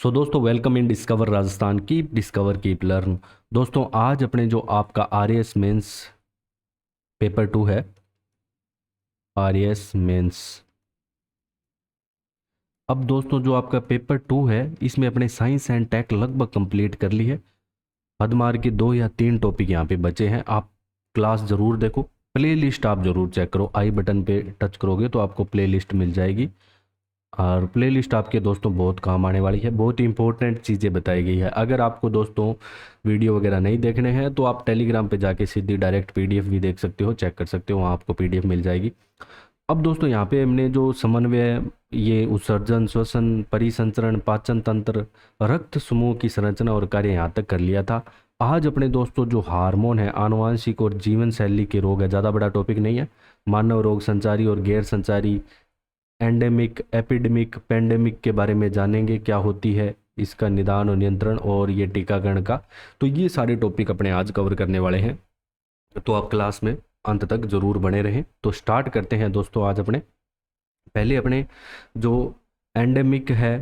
सो दोस्तों welcome in discover Rajasthan keep discover keep learn. दोस्तों आज अपने जो आपका आर एस मेंस पेपर 2 है, आर एस मेंस। अब दोस्तों जो आपका पेपर 2 है इसमें अपने साइंस एंड टेक लगभग कंप्लीट कर ली है। हद मार के 2 या 3 टॉपिक यहाँ पे बचे हैं। आप क्लास ज़रूर देखो, प्ले लिस्ट आप ज़रूर चेक करो। आई बटन पे टच करोगे तो आपको प्ले लिस्ट मिल जाएगी और प्लेलिस्ट आपके दोस्तों बहुत काम आने वाली है। बहुत ही इंपॉर्टेंट चीज़ें बताई गई है। अगर आपको दोस्तों वीडियो वगैरह नहीं देखने हैं तो आप टेलीग्राम पे जाके सीधी डायरेक्ट पीडीएफ भी देख सकते हो, चेक कर सकते हो, वहाँ आपको पीडीएफ मिल जाएगी। अब दोस्तों यहाँ पे हमने जो समन्वय, ये उत्सर्जन, श्वसन, परिसंचरण, पाचन तंत्र, रक्त समूह की संरचना और कार्य यहाँ तक कर लिया था। आज अपने दोस्तों जो हार्मोन है, आनुवांशिक और जीवन शैली के रोग है, ज़्यादा बड़ा टॉपिक नहीं है। मानव रोग, संचारी और गैर संचारी, एंडेमिक, एपिडेमिक, पेंडेमिक के बारे में जानेंगे, क्या होती है इसका निदान और नियंत्रण, और ये टीकाकरण का। तो ये सारे टॉपिक अपने आज कवर करने वाले हैं, तो आप क्लास में अंत तक जरूर बने रहें। तो स्टार्ट करते हैं दोस्तों। आज अपने पहले अपने जो एंडेमिक है,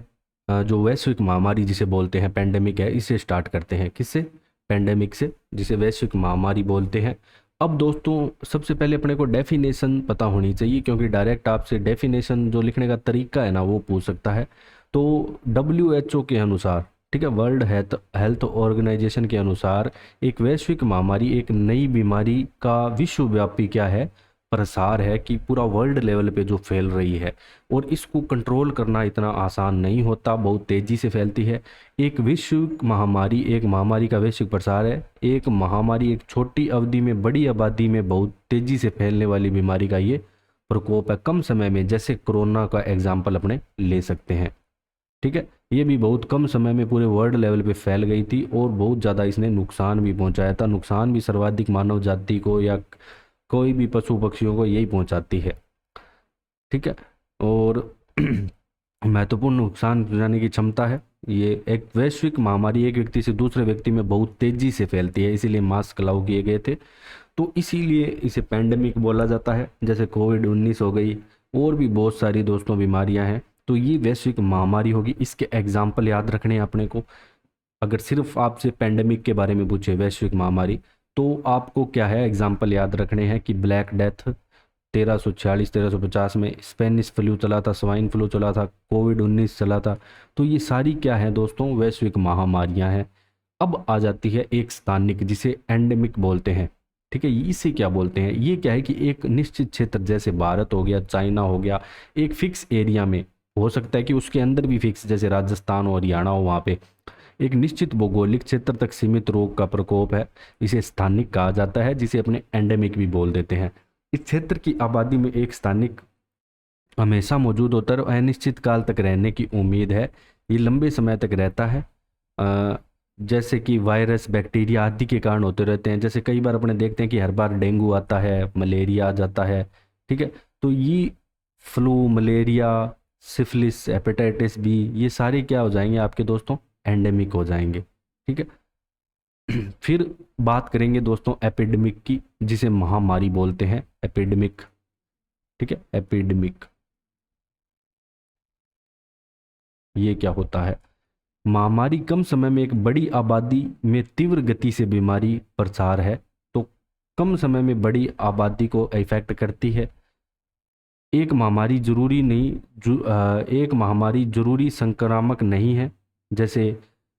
जो वैश्विक महामारी जिसे बोलते हैं, पेंडेमिक है, इसे स्टार्ट करते हैं। किससे? पेंडेमिक से, जिसे वैश्विक महामारी बोलते हैं। अब दोस्तों सबसे पहले अपने को डेफिनेशन पता होनी चाहिए, क्योंकि डायरेक्ट आपसे डेफिनेशन जो लिखने का तरीका है ना वो पूछ सकता है। तो WHO के अनुसार, ठीक है, वर्ल्ड हेल्थ ऑर्गेनाइजेशन के अनुसार एक वैश्विक महामारी एक नई बीमारी का विश्वव्यापी क्या है, प्रसार है, कि पूरा वर्ल्ड लेवल पे जो फैल रही है। और इसको कंट्रोल करना इतना आसान नहीं होता, बहुत तेज़ी से फैलती है। एक विश्व महामारी, एक महामारी का वैश्विक प्रसार है। एक महामारी एक छोटी अवधि में बड़ी आबादी में बहुत तेज़ी से फैलने वाली बीमारी का ये प्रकोप है, कम समय में। जैसे कोरोना का एग्जाम्पल अपने ले सकते हैं, ठीक है। ये भी बहुत कम समय में पूरे वर्ल्ड लेवल पे फैल गई थी और बहुत ज़्यादा इसने नुकसान भी पहुंचाया था। नुकसान भी सर्वाधिक मानव जाति को या कोई भी पशु पक्षियों को यही पहुंचाती है, ठीक है। और महत्वपूर्ण नुकसान पहुंचाने की क्षमता है। ये एक वैश्विक महामारी एक व्यक्ति से दूसरे व्यक्ति में बहुत तेजी से फैलती है, इसीलिए मास्क अलाउ किए गए थे। तो इसीलिए इसे पेंडेमिक बोला जाता है। जैसे कोविड-19 हो गई, और भी बहुत सारी दोस्तों बीमारियां हैं। तो ये वैश्विक महामारी होगी। इसके एग्जाम्पल याद रखने हैं अपने को। अगर सिर्फ आपसे पेंडेमिक के बारे में पूछे, वैश्विक महामारी, तो आपको क्या है एग्जाम्पल याद रखने हैं कि ब्लैक डेथ 1346-1350 में, स्पेनिश फ्लू चला था, स्वाइन फ्लू चला था, कोविड-19 चला था। तो ये सारी क्या है दोस्तों, वैश्विक महामारियां हैं। अब आ जाती है एक स्थानिक, जिसे एंडेमिक बोलते हैं, ठीक है। इसे क्या बोलते हैं? ये क्या है कि एक निश्चित क्षेत्र, जैसे भारत हो गया, चाइना हो गया, एक फिक्स एरिया में, हो सकता है कि उसके अंदर भी फिक्स, जैसे राजस्थान और हरियाणा हो, वहाँ पे एक निश्चित भौगोलिक क्षेत्र तक सीमित रोग का प्रकोप है। इसे स्थानिक कहा जाता है, जिसे अपने एंडेमिक भी बोल देते हैं। इस क्षेत्र की आबादी में एक स्थानिक हमेशा मौजूद होता है और अनिश्चित काल तक रहने की उम्मीद है। ये लंबे समय तक रहता है। जैसे कि वायरस, बैक्टीरिया आदि के कारण होते रहते हैं। जैसे कई बार अपने देखते हैं कि हर बार डेंगू आता है, मलेरिया आ जाता है, ठीक है। तो ये flu, malaria, syphilis, hepatitis B, ये सारे क्या हो जाएंगे आपके दोस्तों, एंडेमिक हो जाएंगे, ठीक है। फिर बात करेंगे दोस्तों एपिडेमिक की, जिसे महामारी बोलते हैं, एपिडेमिक, ठीक है। एपिडेमिक ये क्या होता है? महामारी कम समय में एक बड़ी आबादी में तीव्र गति से बीमारी प्रसार है। तो कम समय में बड़ी आबादी को इफेक्ट करती है। एक महामारी जरूरी नहीं, एक महामारी जरूरी संक्रामक नहीं है। जैसे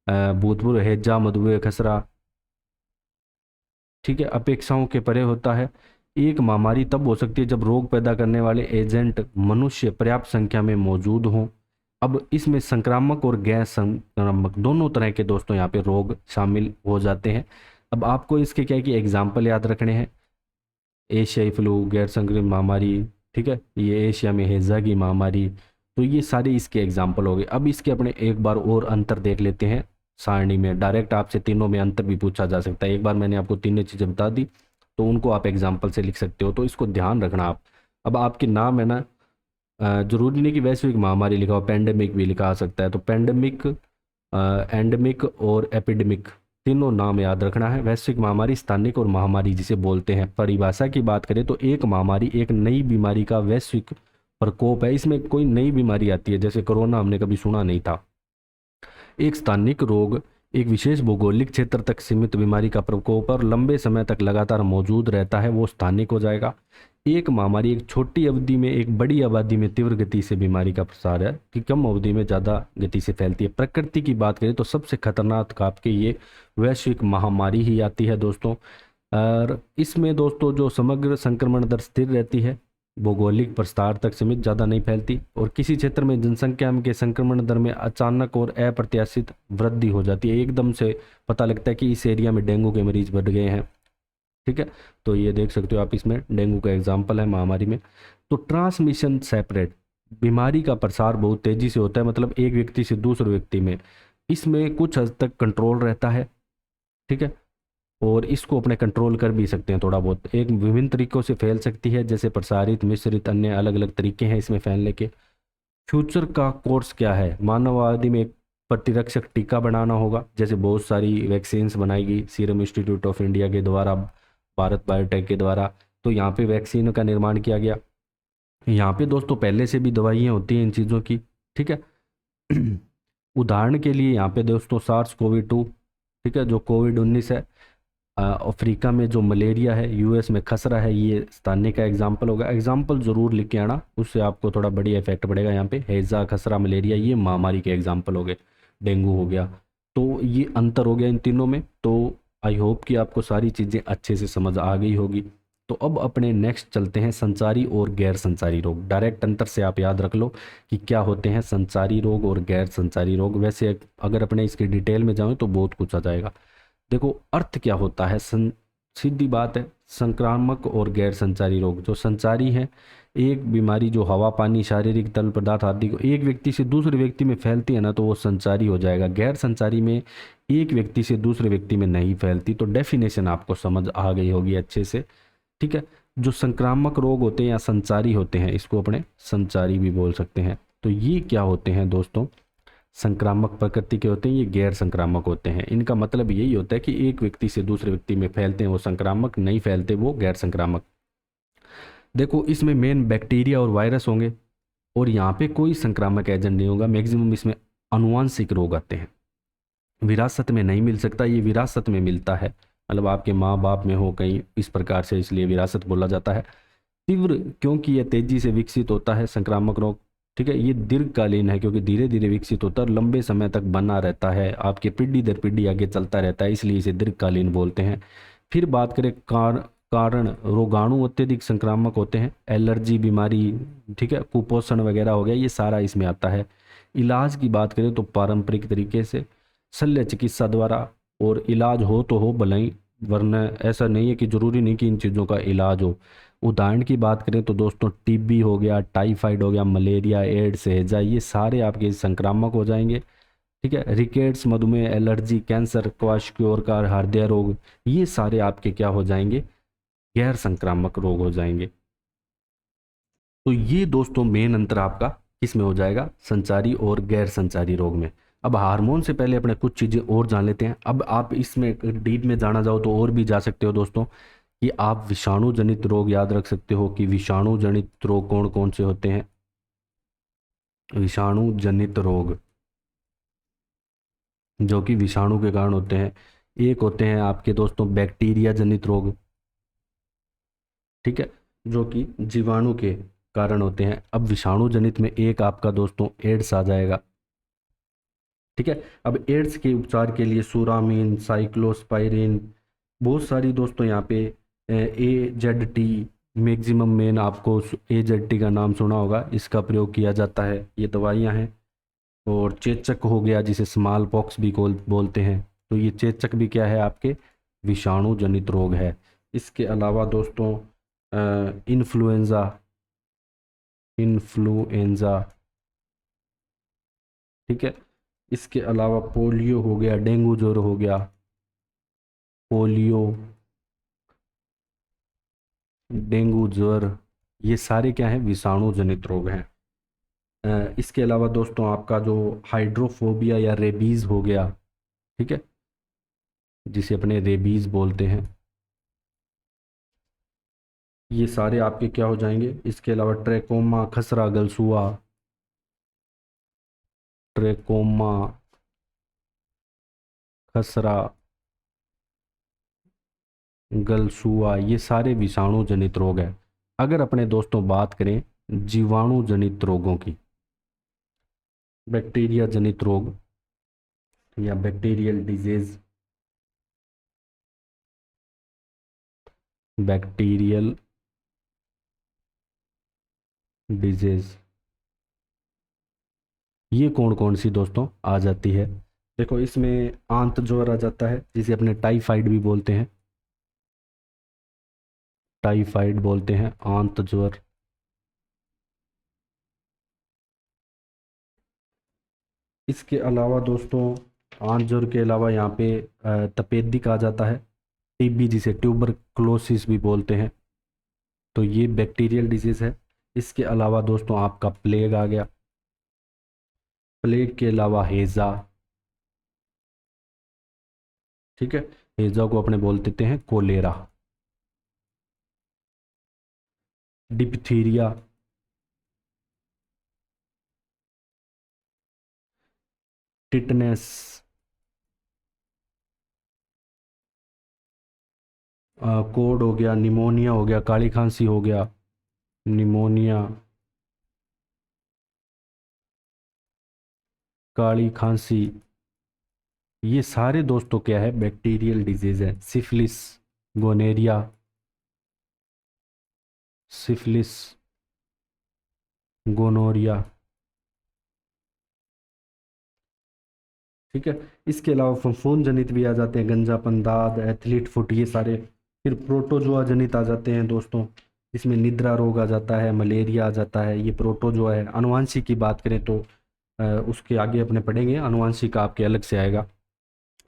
भूतपूर्व हैजा, मधुमेह, खसरा, ठीक है, अपेक्षाओं के परे होता है। एक महामारी तब हो सकती है जब रोग पैदा करने वाले एजेंट मनुष्य पर्याप्त संख्या में मौजूद हों। अब इसमें संक्रामक और गैर संक्रामक दोनों तरह के दोस्तों यहाँ पे रोग शामिल हो जाते हैं। अब आपको इसके क्या है कि एग्जाम्पल याद रखने हैं। एशियाई फ्लू, गैर संक्रामक महामारी, ठीक है, ये एशिया में हैजा की महामारी। तो ये सारे इसके एग्जाम्पल हो गए। अब इसके अपने एक बार और अंतर देख लेते हैं सारणी में। डायरेक्ट आपसे तीनों में अंतर भी पूछा जा सकता है। एक बार मैंने आपको तीनों चीज़ें बता दी, तो उनको आप एग्जाम्पल से लिख सकते हो, तो इसको ध्यान रखना आप। अब आपके नाम है ना, जरूरी नहीं कि वैश्विक महामारी लिखा हो, पेंडेमिक भी लिखा आ सकता है। तो पेंडेमिक, एंडेमिक और एपिडेमिक, तीनों नाम याद रखना है। वैश्विक महामारी, स्थानिक और महामारी जिसे बोलते हैं। परिभाषा की बात करें तो एक महामारी एक नई बीमारी का वैश्विक प्रकोप है। इसमें कोई नई बीमारी आती है, जैसे कोरोना हमने कभी सुना नहीं था। एक स्थानिक रोग एक विशेष भौगोलिक क्षेत्र तक सीमित बीमारी का प्रकोप और लंबे समय तक लगातार मौजूद रहता है, वो स्थानिक हो जाएगा। एक महामारी एक छोटी अवधि में एक बड़ी आबादी में तीव्र गति से बीमारी का प्रसार है कि कम अवधि में ज़्यादा गति से फैलती है। प्रकृति की बात करें तो सबसे खतरनाक आपके ये वैश्विक महामारी ही आती है दोस्तों। और इसमें दोस्तों जो समग्र संक्रमण दर स्थिर रहती है, भौगोलिक प्रसार तक सीमित, ज़्यादा नहीं फैलती, और किसी क्षेत्र में जनसंख्या के संक्रमण दर में अचानक और अप्रत्याशित वृद्धि हो जाती है। एकदम से पता लगता है कि इस एरिया में डेंगू के मरीज बढ़ गए हैं। ठीक है, तो ये देख सकते हो आप, इसमें डेंगू का एग्जाम्पल है महामारी में। तो ट्रांसमिशन सेपरेट, बीमारी का प्रसार बहुत तेजी से होता है, मतलब एक व्यक्ति से दूसरे व्यक्ति में। इसमें कुछ हद तक कंट्रोल रहता है। ठीक है, और इसको अपने कंट्रोल कर भी सकते हैं थोड़ा बहुत। एक विभिन्न तरीकों से फैल सकती है, जैसे प्रसारित, मिश्रित, अन्य अलग अलग तरीके हैं इसमें फैलने के। फ्यूचर का कोर्स क्या है? मानववादी में एक प्रतिरक्षक टीका बनाना होगा, जैसे बहुत सारी वैक्सीन्स बनाएगी सीरम इंस्टीट्यूट ऑफ इंडिया के द्वारा, भारत बायोटेक के द्वारा। तो यहाँ पे वैक्सीन का निर्माण किया गया। यहाँ पे दोस्तों पहले से भी दवाइयाँ होती हैं इन चीज़ों की। ठीक है, उदाहरण के लिए यहाँ पे दोस्तों SARS-CoV-2, ठीक है, जो कोविड-19 है। अफ्रीका में जो मलेरिया है, यूएस में खसरा है, ये स्थानीय का एग्जाम्पल होगा। एग्जाम्पल जरूर लिख के आना, उससे आपको थोड़ा बढ़िया इफेक्ट पड़ेगा। यहाँ पे हैजा, खसरा, मलेरिया, ये महामारी के एग्जाम्पल हो गए। डेंगू हो गया, तो ये अंतर हो गया इन तीनों में। तो आई होप कि आपको सारी चीज़ें अच्छे से समझ आ गई होगी। तो अब अपने नेक्स्ट चलते हैं, संचारी और गैर संचारी रोग। डायरेक्ट अंतर से आप याद रख लो कि क्या होते हैं संचारी रोग और गैर संचारी रोग। वैसे अगर अपने इसके डिटेल में जाएं तो बहुत कुछ आ जाएगा। देखो अर्थ क्या होता है, सीधी बात है, संक्रामक और गैर संचारी रोग। जो संचारी है, एक बीमारी जो हवा, पानी, शारीरिक तरल पदार्थ आदि को एक व्यक्ति से दूसरे व्यक्ति में फैलती है ना, तो वो संचारी हो जाएगा। गैर संचारी में एक व्यक्ति से दूसरे व्यक्ति में नहीं फैलती। तो डेफिनेशन आपको समझ आ गई होगी अच्छे से। ठीक है, जो संक्रामक रोग होते हैं या संचारी होते हैं, इसको अपने संचारी भी बोल सकते हैं। तो ये क्या होते हैं दोस्तों, संक्रामक प्रकृति के होते हैं, ये गैर संक्रामक होते हैं। इनका मतलब यही होता है कि एक व्यक्ति से दूसरे व्यक्ति में फैलते हैं वो संक्रामक, नहीं फैलते वो गैर संक्रामक। देखो इसमें मेन बैक्टीरिया और वायरस होंगे, और यहाँ पे कोई संक्रामक एजेंट नहीं होगा। मैक्सिमम इसमें अनुवांशिक रोग आते हैं, विरासत में नहीं मिल सकता। ये विरासत में मिलता है, मतलब आपके माँ बाप में हो कहीं इस प्रकार से, इसलिए विरासत बोला जाता है। तीव्र, क्योंकि यह तेजी से विकसित होता है संक्रामक रोग। ठीक है, ये दीर्घकालीन है क्योंकि धीरे धीरे विकसित होता है और लंबे समय तक बना रहता है, आपके पीढ़ी दर पीढ़ी आगे चलता रहता है, इसलिए इसे दीर्घकालीन बोलते हैं। फिर बात करें कारण, रोगाणु अत्यधिक संक्रामक होते हैं, एलर्जी बीमारी, ठीक है, कुपोषण वगैरह हो गया, ये सारा इसमें आता है। इलाज की बात करें तो पारंपरिक तरीके से शल्य चिकित्सा द्वारा, और इलाज हो तो हो भले, वरना ऐसा नहीं है कि जरूरी नहीं कि इन चीज़ों का इलाज हो। उदाहरण की बात करें तो दोस्तों टीबी हो गया, टाइफाइड हो गया, मलेरिया, एड्स, हैजा, ये सारे आपके संक्रामक हो जाएंगे। ठीक है, रिकेट्स, मधुमेह, एलर्जी, कैंसर, क्वाशक्योर, हृदय रोग, ये सारे आपके क्या हो जाएंगे, गैर संक्रामक रोग हो जाएंगे। तो ये दोस्तों मेन अंतर आपका किस में हो जाएगा, संचारी और गैर संचारी रोग में। अब हार्मोन से पहले अपने कुछ चीज़ें और जान लेते हैं। अब आप इसमें डीप में जाना चाहो तो और भी जा सकते हो दोस्तों, कि आप विषाणु जनित रोग याद रख सकते हो कि विषाणु जनित रोग कौन कौन से होते हैं। विषाणु जनित रोग जो कि विषाणु के कारण होते हैं, एक होते हैं आपके दोस्तों बैक्टीरिया जनित रोग, ठीक है, जो कि जीवाणु के कारण होते हैं। अब विषाणु जनित में एक आपका दोस्तों एड्स आ जाएगा। ठीक है, अब एड्स के उपचार के लिए सुरामीन, साइक्लोस्पाइरिन, बहुत सारी दोस्तों यहाँ पे AZT, मैक्सिमम मेन आपको AZT का नाम सुना होगा, इसका प्रयोग किया जाता है, ये दवाइयाँ हैं। और चेचक हो गया जिसे स्मॉल पॉक्स भी बोलते हैं, तो ये चेचक भी क्या है, आपके विषाणु जनित रोग है। इसके अलावा दोस्तों इन्फ्लुएंजा, ठीक है, इसके अलावा पोलियो हो गया, डेंगू ज्वर हो गया, पोलियो, डेंगू ज्वर, ये सारे क्या हैं, विषाणु जनित रोग हैं। इसके अलावा दोस्तों आपका जो हाइड्रोफोबिया या रेबीज हो गया, ठीक है, जिसे अपने रेबीज बोलते हैं, ये सारे आपके क्या हो जाएंगे। इसके अलावा ट्रैकोमा, खसरा, गलसुआ, ट्रैकोमा, खसरा, गलसुआ, ये सारे विषाणु जनित रोग हैं। अगर अपने दोस्तों बात करें जीवाणु जनित रोगों की, बैक्टीरिया जनित रोग या बैक्टीरियल डिजीज, बैक्टीरियल डिजीज, ये कौन कौन सी दोस्तों आ जाती है? देखो इसमें आंत ज्वर आ जाता है, जिसे अपने टाइफाइड भी बोलते हैं, टाइफाइड बोलते हैं, आंत ज्वर। इसके अलावा दोस्तों आंत ज्वर के अलावा यहाँ पे तपेदिक आ जाता है, टीबी जिसे ट्यूबरक्लोसिस भी बोलते हैं, तो ये बैक्टीरियल डिजीज है। इसके अलावा दोस्तों आपका प्लेग आ गया, प्लेग के अलावा हेजा, ठीक है, हेजा को अपने बोल देते हैं कोलेरा, डिप्थीरिया, टिटनेस, कोड हो गया, निमोनिया हो गया, काली खांसी हो गया, निमोनिया, काली खांसी, ये सारे दोस्तों क्या है बैक्टीरियल डिजीज है। सिफिलिस, गोनेरिया, सिफिलिस, गोनोरिया, ठीक है। इसके अलावा फफूंद जनित भी आ जाते हैं, गंजापन, दाद, एथलीट फुट, ये सारे। फिर प्रोटोजोआ जनित आ जाते हैं दोस्तों, इसमें निद्रा रोग आ जाता है, मलेरिया आ जाता है, ये प्रोटोजोआ है। आनुवांशिक की बात करें तो उसके आगे अपने पढ़ेंगे, आनुवांशिक आपके अलग से आएगा।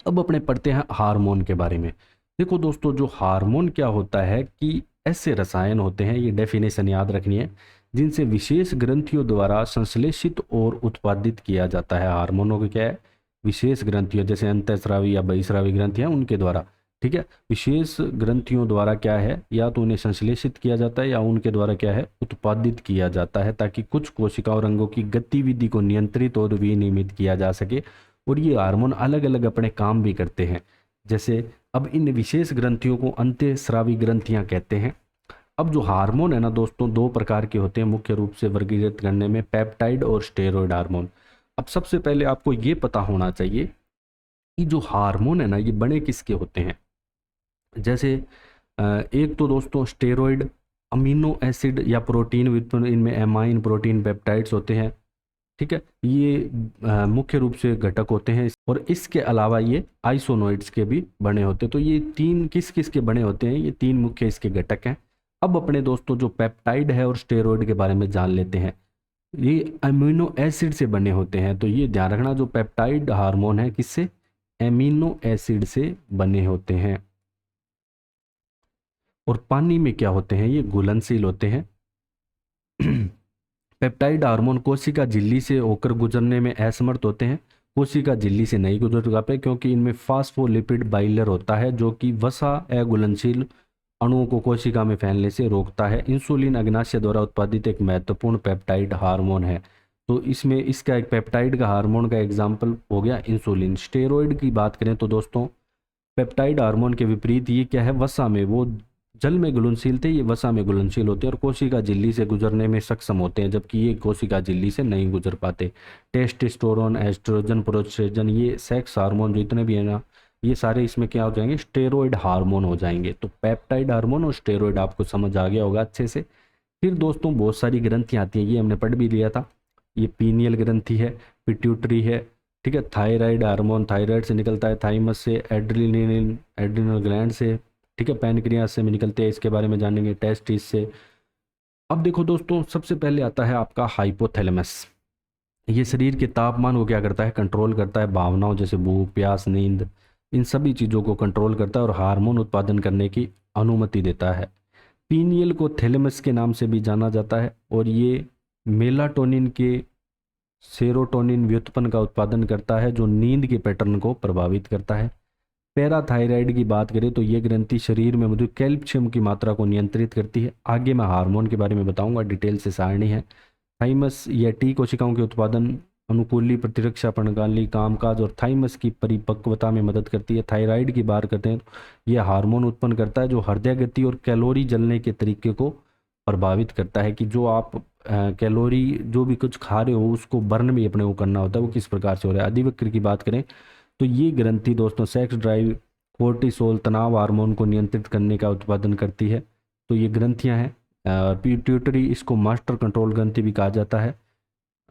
अब अपने पढ़ते हैं हार्मोन के बारे में। देखो दोस्तों जो हार्मोन क्या होता है कि ऐसे रसायन होते हैं, ये डेफिनेशन याद रखनी है, जिनसे विशेष ग्रंथियों द्वारा संश्लेषित और उत्पादित किया जाता है। हार्मोनों को क्या है, विशेष ग्रंथियों, जैसे अंतःस्रावी या बहिस्रावी ग्रंथियां, उनके द्वारा, ठीक है, विशेष ग्रंथियों द्वारा क्या है, या तो उन्हें संश्लेषित किया जाता है या उनके द्वारा क्या है उत्पादित किया जाता है, ताकि कुछ कोशिका और अंगों की गतिविधि को नियंत्रित और विनियमित किया जा सके। और ये हार्मोन अलग अलग अपने काम भी करते हैं। जैसे अब इन विशेष ग्रंथियों को अंतःस्रावी ग्रंथियां कहते हैं। अब जो हार्मोन है ना दोस्तों, दो प्रकार के होते हैं मुख्य रूप से वर्गीकृत करने में, पेप्टाइड और स्टेरॉयड हार्मोन। अब सबसे पहले आपको ये पता होना चाहिए कि जो हार्मोन है ना, ये बने किसके होते हैं। जैसे एक तो दोस्तों स्टेरॉयड, अमीनो एसिड या प्रोटीन, इनमें एमाइन प्रोटीन पेप्टाइड्स होते हैं, ठीक है, ये मुख्य रूप से घटक होते हैं। और इसके अलावा ये आइसोनोइड्स के भी बने होते हैं। तो ये तीन किस किस के बने होते हैं, ये तीन मुख्य इसके घटक हैं। अब अपने दोस्तों जो पेप्टाइड है और स्टेरॉयड के बारे में जान लेते हैं। ये अमीनो एसिड से बने होते हैं, तो ये ध्यान रखना, जो पेप्टाइड हार्मोन है किससे, एमिनो एसिड से बने होते हैं। और पानी में क्या होते हैं, ये घुलनशील होते हैं। पेप्टाइड हार्मोन कोशिका झिल्ली से होकर गुजरने में असमर्थ होते हैं। कोशिका झिल्ली से नहीं गुजर पाते क्योंकि इनमें फास्फोलिपिड बाइलर होता है, जो कि वसा अघुलनशील अणुओं को कोशिका में फैलने से रोकता है। इंसुलिन अग्नाशय द्वारा उत्पादित एक महत्वपूर्ण पेप्टाइड हार्मोन है। तो इसमें इसका एक पेप्टाइड का हार्मोन का एग्जाम्पल हो गया इंसुलिन। स्टेरॉयड की बात करें तो दोस्तों पेप्टाइड हार्मोन के विपरीत ये क्या है, वसा में, वो जल में घुलनशील थे, ये वसा में घुलनशील होते हैं और कोशिका झिल्ली से गुजरने में सक्षम होते हैं, जबकि ये कोशिका झिल्ली से नहीं गुजर पाते। टेस्टोस्टेरोन, एस्ट्रोजन, प्रोस्टेजन, ये सेक्स हार्मोन जितने भी है ना, ये सारे इसमें क्या हो जाएंगे, स्टेरॉयड हार्मोन हो जाएंगे। तो पेप्टाइड हार्मोन और स्टेरॉयड आपको समझ आ गया होगा अच्छे से। फिर दोस्तों बहुत सारी ग्रंथियाँ आती हैं, ये हमने पढ़ भी लिया था। ये पीनियल ग्रंथि है, पिट्यूटरी है, ठीक है, थायराइड हार्मोन थायराइड से निकलता है, थाइमस से, एड्रिनलिन एड्रिनल ग्लैंड से, ठीक है, पैनक्रियास से भी निकलते हैं, इसके बारे में जानेंगे, टेस्टिस से। अब देखो दोस्तों सबसे पहले आता है आपका हाइपोथैलेमस। ये शरीर के तापमान को क्या करता है, कंट्रोल करता है। भावनाओं जैसे भूख, प्यास, नींद, इन सभी चीज़ों को कंट्रोल करता है और हार्मोन उत्पादन करने की अनुमति देता है। पीनियल को थैलेमस के नाम से भी जाना जाता है और ये मेलाटोनिन के सेरोटोनिन व्युत्पन्न का उत्पादन करता है, जो नींद के पैटर्न को प्रभावित करता है। पैराथायराइड की बात करें तो ये ग्रंथि शरीर में मौजूद कैल्शियम की मात्रा को नियंत्रित करती है। आगे मैं हार्मोन के बारे में बताऊंगा, डिटेल से सारणी है। थाइमस या टी कोशिकाओं के उत्पादन अनुकूली प्रतिरक्षा प्रणाली, कामकाज और थाइमस की परिपक्वता में मदद करती है। थायराइड की बात करते हैं तो यह हार्मोन उत्पन्न करता है जो हृदय गति और कैलोरी जलने के तरीके को प्रभावित करता है, कि जो आप कैलोरी जो भी कुछ खा रहे हो उसको बर्न भी अपने को करना होता है, वो किस प्रकार से हो रहा है। अधिवक्र की बात करें तो ये ग्रंथि दोस्तों सेक्स ड्राइव, कोर्टिसोल तनाव हार्मोन को नियंत्रित करने का उत्पादन करती है। तो ये ग्रंथियां हैं। पिट्यूटरी, इसको मास्टर कंट्रोल ग्रंथि भी कहा जाता है,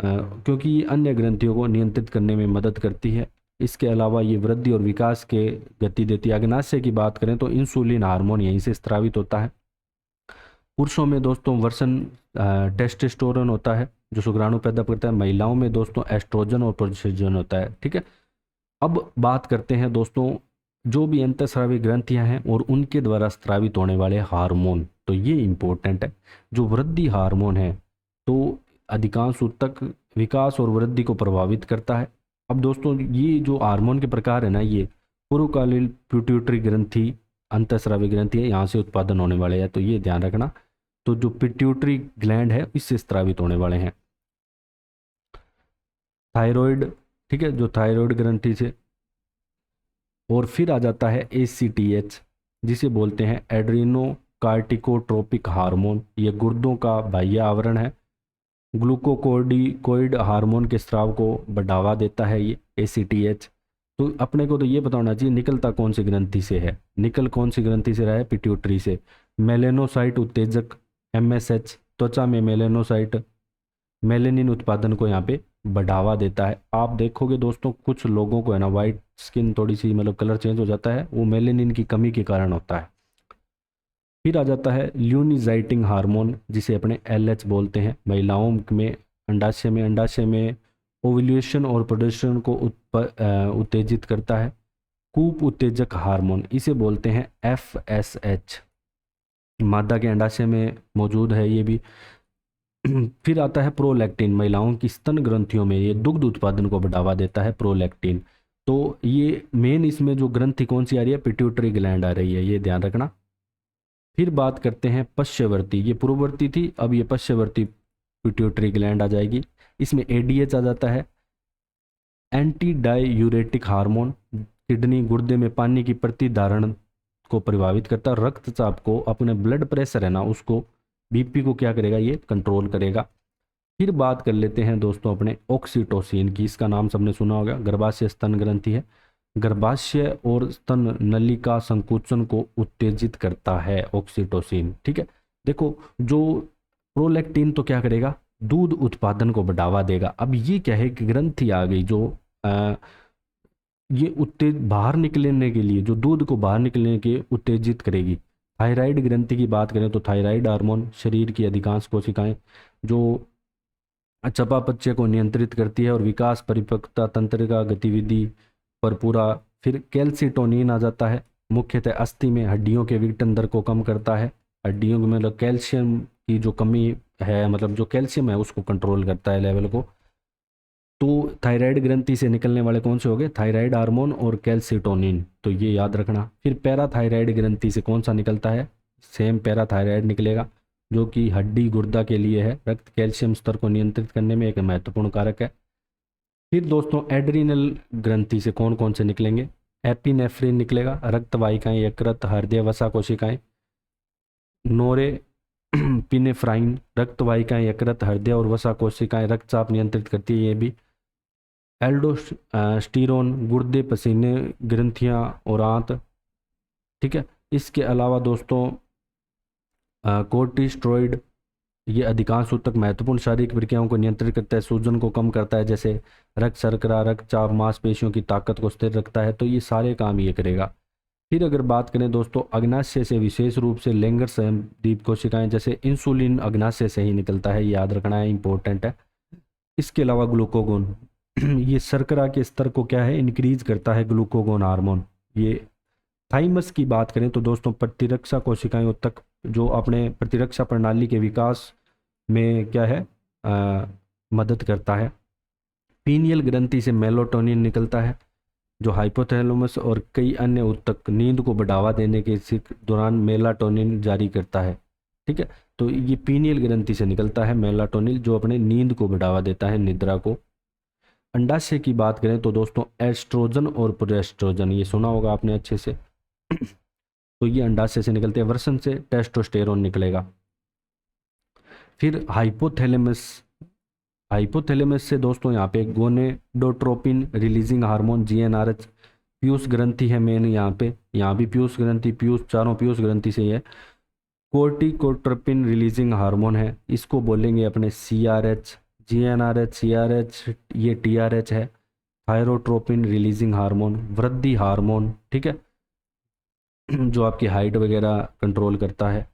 क्योंकि ये अन्य ग्रंथियों को नियंत्रित करने में मदद करती है। इसके अलावा ये वृद्धि और विकास के गति देती है। अग्नाशय की बात करें तो इंसुलिन हार्मोन यहीं से स्रावित होता है। पुरुषों में दोस्तों वर्सन टेस्टोस्टेरोन होता है जो शुक्राणु पैदा करता है। महिलाओं में दोस्तों एस्ट्रोजन और प्रोजेस्टेरोन होता है। ठीक है, अब बात करते हैं दोस्तों जो भी अंतःस्रावी ग्रंथियां हैं और उनके द्वारा स्रावित होने वाले हार्मोन। तो ये इंपॉर्टेंट है। जो वृद्धि हार्मोन है तो अधिकांश ऊतक विकास और वृद्धि को प्रभावित करता है। अब दोस्तों ये जो हार्मोन के प्रकार है ना, ये पूर्वकालीन पिट्यूटरी ग्रंथि, अंतःस्रावी ग्रंथि है, यहाँ से उत्पादन होने वाले हैं, तो ये ध्यान रखना। तो जो पिट्यूटरी ग्लैंड है इससे स्रावित होने वाले हैं। थायराइड, ठीक है, जो थायराइड ग्रंथि से। और फिर आ जाता है ACTH जिसे बोलते हैं एड्रीनो कार्टिकोट्रोपिक हार्मोन। ये गुर्दों का बाह्य आवरण है। ग्लूकोकोर्टिकोइड हार्मोन के स्राव को बढ़ावा देता है ये ACTH। तो अपने को तो ये पता होना चाहिए निकलता कौन सी ग्रंथि से है। निकल कौन सी ग्रंथि से रहा है? पिट्यूटरी से। मेलेनोसाइट उत्तेजक MSH त्वचा में मेलेनोसाइट मेलेनिन उत्पादन को यहाँ पे बढ़ावा देता है। आप देखोगे दोस्तों कुछ लोगों को है ना वाइट स्किन, थोड़ी सी मतलब कलर चेंज हो जाता है, वो मेलेनिन की कमी के कारण होता है। फिर आ जाता है ल्यूनिजाइटिंग हार्मोन जिसे अपने LH बोलते हैं। महिलाओं में अंडाशय में ओव्यूलेशन और प्रोजेस्टेरोन को उत्तेजित करता है। कूप उत्तेजक हार्मोन इसे बोलते हैं FSH। मादा के अंडाशय में मौजूद है ये भी। फिर आता है प्रोलैक्टिन। महिलाओं की स्तन ग्रंथियों में ये दुग्ध उत्पादन को बढ़ावा देता है प्रोलैक्टिन। तो ये मेन इसमें जो ग्रंथि कौन सी आ रही है? पिट्यूटरी ग्लैंड आ रही है, ये ध्यान रखना। फिर बात करते हैं पश्चवर्ती। ये पूर्ववर्ती थी, अब ये पश्चवर्ती पिट्यूटरी ग्लैंड आ जाएगी। इसमें ADH आ जाता है। एंटी डाययूरेटिक हार्मोन किडनी गुर्दे में पानी की प्रतिधारण को प्रभावित करता है। रक्तचाप को, अपने ब्लड प्रेशर है ना उसको, BP को क्या करेगा? ये कंट्रोल करेगा। फिर बात कर लेते हैं दोस्तों अपने ऑक्सीटोसिन की। इसका नाम सबने सुना होगा, गर्भाशय स्तन ग्रंथि है। गर्भाशय और स्तन नलिका संकुचन को उत्तेजित करता है ऑक्सीटोसिन। ठीक है, देखो जो प्रोलैक्टिन तो क्या करेगा? दूध उत्पादन को बढ़ावा देगा। अब ये क्या है कि ग्रंथि आ गई जो ये बाहर निकलने के लिए, जो दूध को बाहर निकलने के उत्तेजित करेगी। थायराइड ग्रंथि की बात करें तो थायराइड हार्मोन शरीर की अधिकांश कोशिकाएं जो चयापचय को नियंत्रित करती है और विकास परिपक्वता तंत्र का गतिविधि पर पूरा। फिर कैल्सिटोनिन आ जाता है, मुख्यतः अस्थि में हड्डियों के विघटन दर को कम करता है। हड्डियों में मतलब कैल्शियम की जो कमी है, मतलब जो कैल्शियम है उसको कंट्रोल करता है लेवल को। तो थायराइड ग्रंथि से निकलने वाले कौन से हो गए? थायराइड हार्मोन और कैल्सिटोनिन, तो ये याद रखना। फिर पैराथायराइड ग्रंथि से कौन सा निकलता है? सेम पैराथायराइड निकलेगा जो कि हड्डी गुर्दा के लिए है। रक्त कैल्शियम स्तर को नियंत्रित करने में एक महत्वपूर्ण कारक है। फिर दोस्तों एड्रिनल ग्रंथि से कौन कौन से निकलेंगे? एपिनेफ्रिन निकलेगा, रक्त वाहिकाएं, यकृत, हृदय वसा कोशिकाएं। नोरे पिनेफ्राइन, रक्त वाहिकाएं, यकृत, हृदय और वसा कोशिकाएं, रक्तचाप नियंत्रित करती है ये भी। एल्डोस्टीरोन, गुर्दे, पसीने, ग्रंथियां और आंत। ठीक है, इसके अलावा दोस्तों कोर्टिस्ट्रॉइड, ये अधिकांश ऊतक महत्वपूर्ण शारीरिक प्रक्रियाओं को नियंत्रित करता है, सूजन को कम करता है, जैसे रक्त शर्करा, रक्तचाप, मांसपेशियों की ताकत को स्थिर रखता है। तो ये सारे काम ये करेगा। फिर अगर बात करें दोस्तों अग्नाशय से, विशेष रूप से लेंगर संदीप कोशिकाएं, जैसे इंसुलिन अग्नाशय से ही निकलता है, याद रखना है, इंपॉर्टेंट है। इसके अलावा ग्लूकोगोन, ये शर्करा के स्तर को क्या है? इंक्रीज करता है ग्लूकोगोन हार्मोन। ये थाइमस की बात करें तो दोस्तों प्रतिरक्षा कोशिकाएं तक जो अपने प्रतिरक्षा प्रणाली के विकास में क्या है मदद करता है। पीनियल ग्रंथि से मेलाटोनिन निकलता है जो हाइपोथैलेमस और कई अन्य ऊतक नींद को बढ़ावा देने के दौरान मेलाटोनिन जारी करता है। ठीक है, तो ये पीनियल ग्रंथि से निकलता है मेलाटोनिन जो अपने नींद को बढ़ावा देता है, निद्रा को। अंडाशय की बात करें तो दोस्तों एस्ट्रोजन और प्रोजेस्ट्रोजन, ये सुना होगा आपने अच्छे से। तो ये अंडाशय से निकलते हैं, वृषण से टेस्टोस्टेरोन निकलेगा। फिर हाइपोथैलेमस, हाइपोथैलेमस से दोस्तों यहाँ पे gonadotropin releasing hormone GnRH, Piyush ग्रंथि है मेन यहाँ पे, यहाँ भी पीयूष ग्रंथि, पीयूष चारों पीयूष ग्रंथि से ही है। कोर्टिकोट्रोपिन रिलीजिंग हार्मोन है, इसको बोलेंगे अपने सीआरएच, जीएनआरएच, सीआरएच, ये टीआरएच है। थायरोट्रोपिन रिलीजिंग हार्मोन, वृद्धि हार्मोन, ठीक है, जो आपकी हाइट वगैरह कंट्रोल करता है।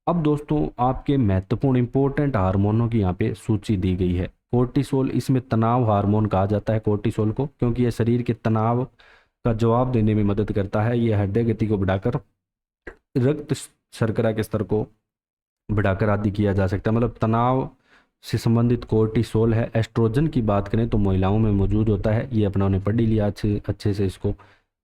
अब दोस्तों आपके महत्वपूर्ण इंपॉर्टेंट हार्मोनों की यहाँ पे सूची दी गई है। कोर्टिसोल, इसमें तनाव हार्मोन कहा जाता है कोर्टिसोल को, क्योंकि यह शरीर के तनाव का जवाब देने में मदद करता है। यह हृदय गति को बढ़ाकर रक्त शर्करा के स्तर को बढ़ाकर आदि किया जा सकता है, मतलब तनाव से संबंधित कोर्टिसोल है। एस्ट्रोजन की बात करें तो महिलाओं में मौजूद होता है, ये अपनों ने पढ़ ही लिया अच्छे से इसको।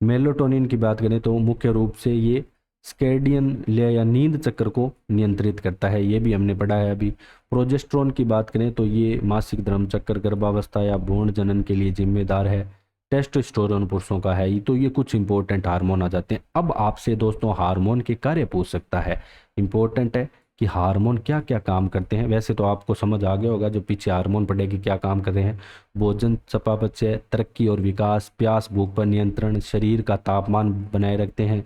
मेलाटोनिन की बात करें तो मुख्य रूप से ये स्कैडियन ले या नींद चक्र को नियंत्रित करता है, ये भी हमने पढ़ा है अभी। प्रोजेस्टेरोन की बात करें तो ये मासिक धर्म चक्र, गर्भावस्था या भ्रूण जनन के लिए जिम्मेदार है। टेस्टोस्टेरोन पुरुषों का है। तो ये कुछ इंपॉर्टेंट हार्मोन आ जाते हैं। अब आपसे दोस्तों हार्मोन के कार्य पूछ सकता है, इंपॉर्टेंट है कि हार्मोन क्या क्या काम करते हैं। वैसे तो आपको समझ आ गया होगा जो पीछे हार्मोन पढ़ेगी क्या काम कर रहे हैं। भोजन चयापचय, तरक्की और विकास, प्यास भूख पर नियंत्रण, शरीर का तापमान बनाए रखते हैं,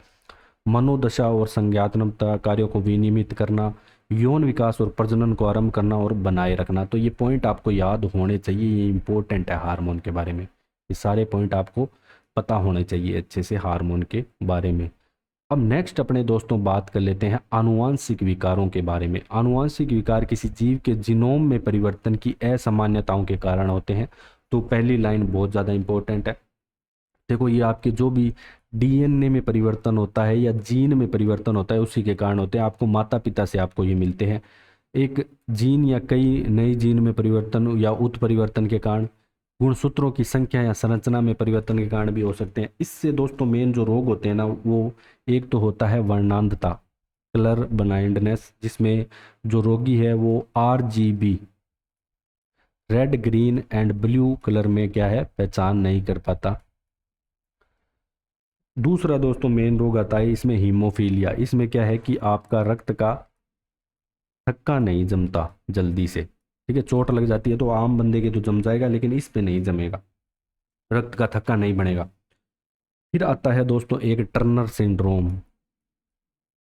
मनोदशा और संज्ञानात्मक कार्यों को विनियमित करना, यौन विकास और प्रजनन को आरंभ करना और बनाए रखना। तो ये पॉइंट आपको याद होने चाहिए, ये इंपॉर्टेंट है हार्मोन के बारे में। ये सारे पॉइंट आपको पता होने चाहिए अच्छे से हार्मोन के बारे में। अब नेक्स्ट अपने दोस्तों बात कर लेते हैं आनुवांशिक विकारों के बारे में। आनुवांशिक विकार किसी जीव के जीनोम में परिवर्तन की असामान्यताओं के कारण होते हैं। तो पहली लाइन बहुत ज़्यादा इंपॉर्टेंट है। देखो ये आपके जो भी डीएनए में परिवर्तन होता है या जीन में परिवर्तन होता है उसी के कारण होते हैं। आपको माता पिता से आपको ये मिलते हैं। एक जीन या कई नई जीन में परिवर्तन या उत्परिवर्तन के कारण, गुणसूत्रों की संख्या या संरचना में परिवर्तन के कारण भी हो सकते हैं। इससे दोस्तों मेन जो रोग होते हैं ना, वो एक तो होता है वर्णांधता, कलर ब्लाइंडनेस, जिसमें जो रोगी है वो RGB, red green and blue colour में क्या है पहचान नहीं कर पाता। दूसरा दोस्तों मेन रोग आता है इसमें हीमोफीलिया। इसमें क्या है कि आपका रक्त का थक्का नहीं जमता जल्दी से, ठीक है। चोट लग जाती है तो आम बंदे के तो जम जाएगा, लेकिन इस पे नहीं जमेगा, रक्त का थक्का नहीं बनेगा। फिर आता है दोस्तों एक Turner syndrome,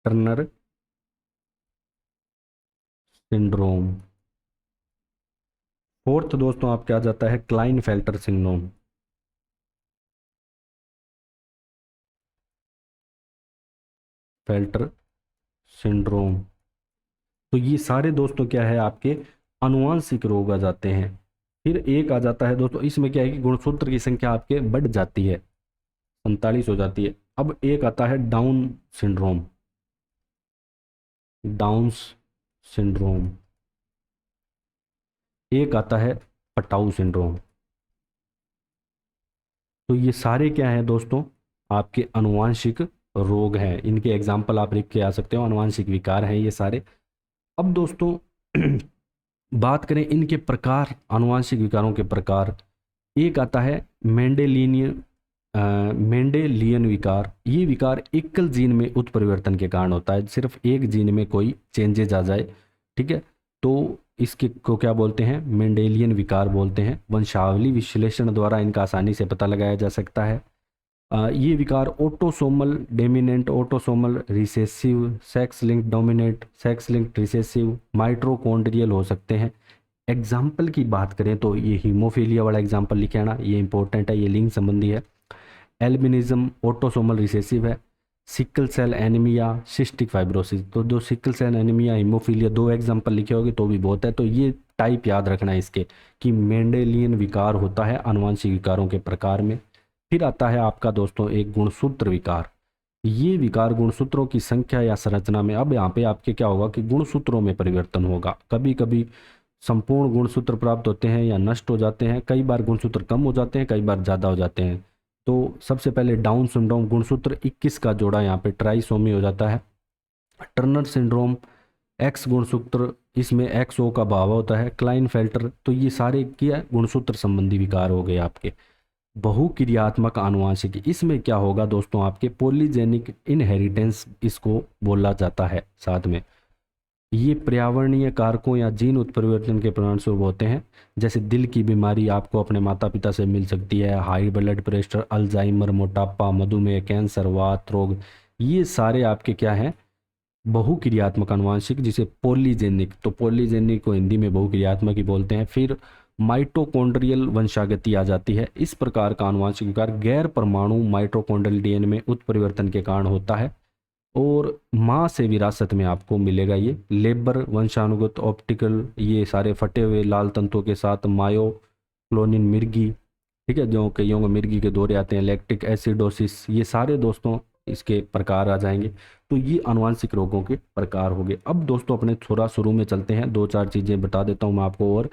Turner syndrome. Fourth दोस्तों आप क्या जाता है क्लाइनफेल्टर सिंड्रोम, फेल्टर सिंड्रोम। तो ये सारे दोस्तों क्या है आपके आनुवांशिक रोग आ जाते हैं। फिर एक आ जाता है दोस्तों, इसमें क्या है कि गुणसूत्र की संख्या आपके बढ़ जाती है, 47 हो जाती है। अब एक आता है डाउन सिंड्रोम, डाउन्स सिंड्रोम। एक आता है पटाऊ सिंड्रोम। तो ये सारे क्या हैं दोस्तों आपके आनुवांशिक रोग हैं। इनके एग्जाम्पल आप लिख के आ सकते हो, आनुवांशिक विकार हैं ये सारे। अब दोस्तों बात करें इनके प्रकार, आनुवांशिक विकारों के प्रकार। एक आता है मेंडेलियन विकार। ये विकार एकल जीन में उत्परिवर्तन के कारण होता है, सिर्फ एक जीन में कोई चेंजेज आ जाए, ठीक है। तो इसके को क्या बोलते हैं मेंडेलियन विकार बोलते हैं। वंशावली विश्लेषण द्वारा इनका आसानी से पता लगाया जा सकता है। ये विकार autosomal dominant, autosomal recessive, sex linked dominant, sex linked recessive, mitochondrial हो सकते हैं। एग्जाम्पल की बात करें तो ये हीमोफीलिया वाला एग्जाम्पल लिखे आना, ये इंपॉर्टेंट है, ये लिंग संबंधी है। एल्बिनिज्म ऑटोसोमल रिसेसिव है। Sickle cell anaemia, cystic fibrosis. तो जो सिकल सेल एनीमिया, हीमोफीलिया, दो एग्जाम्पल लिखे होगे तो भी बहुत है। तो ये टाइप याद रखना है इसके कि मेंडेलियन विकार होता है आनुवांशिक विकारों के प्रकार में। फिर आता है आपका दोस्तों एक गुणसूत्र विकार। ये विकार गुणसूत्रों की संख्या या संरचना में, अब यहाँ पे आपके क्या होगा कि गुणसूत्रों में परिवर्तन होगा। कभी कभी संपूर्ण गुणसूत्र प्राप्त होते हैं या नष्ट हो जाते हैं, कई बार गुणसूत्र कम हो जाते हैं, कई बार ज़्यादा हो जाते हैं। तो सबसे पहले डाउन सिंड्रोम, गुणसूत्र 21 का जोड़ा यहाँ पे ट्राइसोमी हो जाता है। टर्नर सिंड्रोम, एक्स गुणसूत्र इसमें XO का भाव होता है, क्लाइनफेल्टर। तो ये सारे क्या गुणसूत्र संबंधी विकार हो गए आपके। बहुक्रियात्मक आनुवांशिकी, इसमें क्या होगा दोस्तों, आपके पॉलीजेनिक इनहेरिटेंस इसको बोला जाता है साथ में। ये पर्यावरणीय कारकों या जीन उत्परिवर्तन के परिणामस्वरूप होते हैं। जैसे दिल की बीमारी आपको अपने माता पिता से मिल सकती है, हाई ब्लड प्रेशर, अल्जाइमर, मोटापा, मधुमेह, कैंसर, वात रोग, ये सारे आपके क्या हैं, बहुक्रियात्मक आनुवांशिक, जिसे पॉलीजेनिक। तो पॉलीजेनिक को हिंदी में बहुक्रियात्मक ही बोलते हैं। फिर माइटोकॉन्ड्रियल वंशागति आ जाती है। इस प्रकार का आनुवांशिक विकार गैर परमाणु माइटोकॉन्ड्रियल डीएनए में उत्परिवर्तन के कारण होता है और माँ से विरासत में आपको मिलेगा। ये लेबर, वंशानुगत, ऑप्टिकल, ये सारे फटे हुए लाल तंतुओं के साथ मायोक्लोनिन, मिर्गी, ठीक है, जो कईयों को मिर्गी के दौरे आते हैं, लैक्टिक एसिडोसिस, ये सारे दोस्तों इसके प्रकार आ जाएंगे। तो ये आनुवांशिक रोगों के प्रकार हो गए। अब दोस्तों अपने थोड़ा शुरू में चलते हैं, 2-4 चीज़ें बता देता हूँ मैं आपको, और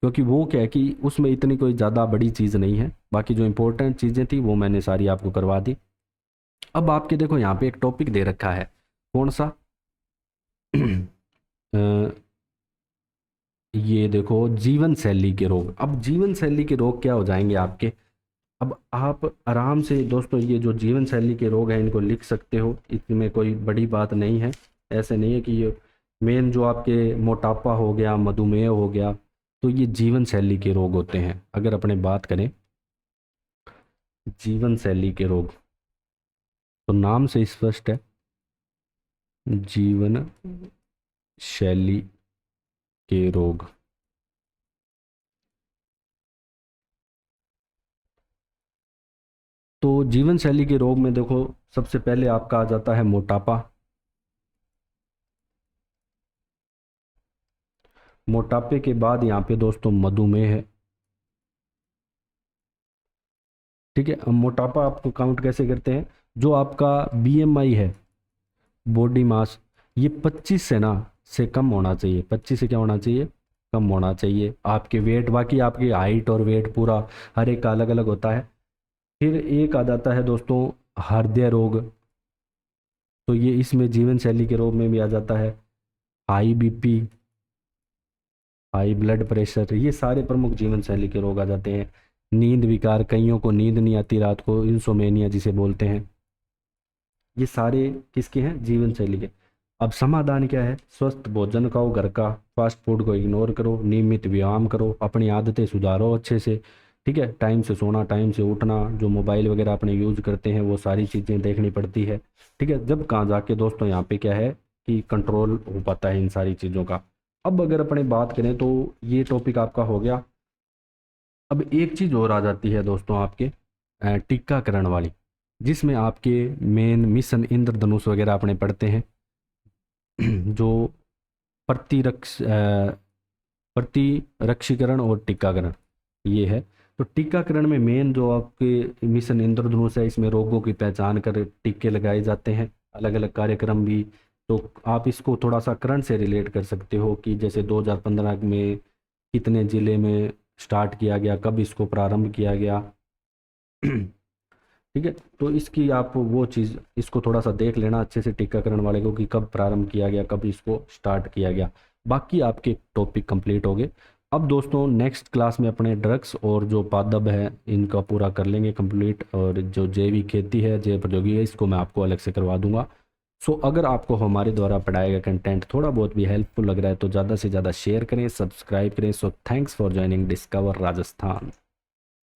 क्योंकि वो क्या है कि उसमें इतनी कोई ज़्यादा बड़ी चीज़ नहीं है, बाकी जो इंपॉर्टेंट चीज़ें थी वो मैंने सारी आपको करवा दी। अब आपके देखो यहाँ पे एक टॉपिक दे रखा है, कौन सा ये देखो, जीवन शैली के रोग। अब जीवन शैली के रोग क्या हो जाएंगे आपके, अब आप आराम से दोस्तों ये जो जीवन शैली के रोग हैं इनको लिख सकते हो, इसमें कोई बड़ी बात नहीं है। ऐसे नहीं है कि ये मेन जो आपके मोटापा हो गया, मधुमेह हो गया, तो ये जीवन शैली के रोग होते हैं। अगर अपने बात करें जीवन शैली के रोग, तो नाम से स्पष्ट है, जीवन शैली के रोग। तो जीवन शैली के रोग में देखो सबसे पहले आपका आ जाता है मोटापा। मोटापे के बाद यहाँ पे दोस्तों मधुमेह है। ठीक है, अब मोटापा आपको काउंट कैसे करते हैं, जो आपका BMI है, बॉडी मास, ये 25 से ना से कम होना चाहिए। 25 से क्या होना चाहिए, कम होना चाहिए। आपके वेट, बाकी आपकी हाइट और वेट पूरा हर एक का अलग अलग होता है। फिर एक आ जाता है दोस्तों हृदय रोग, तो ये इसमें जीवन शैली के रोग में भी आ जाता है। High BP, high blood pressure, ये सारे प्रमुख जीवन शैली के रोग आ जाते हैं। नींद विकार, कईयों को नींद नहीं आती रात को, इंसोमेनिया जिसे बोलते हैं, ये सारे किसके हैं, जीवन शैली के। अब समाधान क्या है, स्वस्थ भोजन खाओ घर का, फास्ट फूड को इग्नोर करो, नियमित व्यायाम करो, अपनी आदतें सुधारो अच्छे से, ठीक है, टाइम से सोना, टाइम से उठना, जो मोबाइल वगैरह अपने यूज करते हैं वो सारी चीज़ें देखनी पड़ती है। ठीक है, जब कहाँ जाके दोस्तों यहाँ पे क्या है कि कंट्रोल हो पाता है इन सारी चीज़ों का। अब अगर अपने बात करें तो ये टॉपिक आपका हो गया। अब एक चीज़ और आ जाती है दोस्तों आपके टीकाकरण वाली, जिसमें आपके मेन मिशन इंद्रधनुष वगैरह अपने पढ़ते हैं जो प्रतिरक्षीकरण और टीकाकरण ये है। तो टीकाकरण में मेन जो आपके मिशन इंद्रधनुष है, इसमें रोगों की पहचान कर टीके लगाए जाते हैं, अलग अलग कार्यक्रम भी। तो आप इसको थोड़ा सा करंट से रिलेट कर सकते हो कि जैसे 2015 में कितने ज़िले में स्टार्ट किया गया, कब इसको प्रारंभ किया गया ठीक है, तो इसकी आप वो चीज़ इसको थोड़ा सा देख लेना अच्छे से टीकाकरण वाले को कि कब प्रारंभ किया गया, कब इसको स्टार्ट किया गया। बाकी आपके टॉपिक कंप्लीट हो गए। अब दोस्तों नेक्स्ट क्लास में अपने ड्रग्स और जो पादप है इनका पूरा कर लेंगे कंप्लीट, और जो जैविक खेती है, जैव प्रौद्योगिकी है, इसको मैं आपको अलग से करवा दूंगा। सो अगर आपको हमारे द्वारा पढ़ाया गया कंटेंट थोड़ा बहुत भी हेल्पफुल लग रहा है तो ज़्यादा से ज़्यादा शेयर करें, सब्सक्राइब करें। So thanks for joining discover Rajasthan.